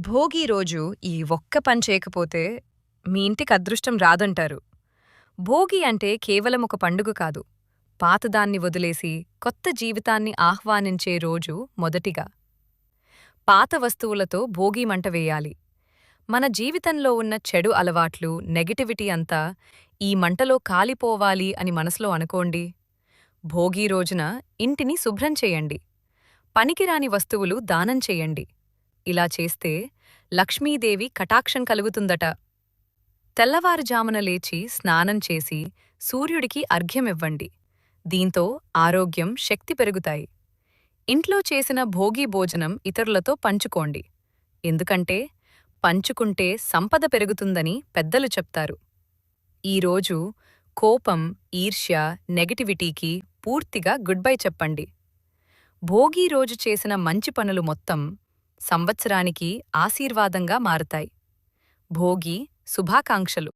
భోగి రోజు ఈ ఒక్క పని చేయకపోతే మీ ఇంటికి అదృష్టం రాదంటారు. భోగి అంటే కేవలం ఒక పండుగ కాదు. పాతదాన్ని వదిలేసి కొత్త జీవితాన్ని ఆహ్వానించే రోజు మొదటిగా. పాత వస్తువులతో భోగి మంట వేయాలి. మన జీవితంలో ఉన్న చెడు అలవాట్లు, నెగటివిటీ అంతా ఈ మంటలో కాలిపోవాలి అని మనసులో అనుకోండి. భోగి రోజున ఇంటిని శుభ్రం చేయండి. పనికిరాని వస్తువులు దానం చేయండి. ఇలా చేస్తే లక్ష్మీదేవి కటాక్షం కలుగుతుందట. తెల్లవారుజామున లేచి స్నానం చేసి సూర్యుడికి అర్ఘ్యమివ్వండి. దీంతో ఆరోగ్యం, శక్తి పెరుగుతాయి. ఇంట్లో చేసిన భోగి భోజనం ఇతరులతో పంచుకోండి. ఎందుకంటే పంచుకుంటే సంపద పెరుగుతుందని పెద్దలు చెప్తారు. ఈరోజు కోపం, ఈర్ష్య, నెగటివిటీకి పూర్తిగా గుడ్ బై చెప్పండి. భోగి రోజు చేసిన మంచి పనులు మొత్తం సంవత్సరానికి ఆశీర్వాదంగా మారతాయి. భోగి శుభాకాంక్షలు.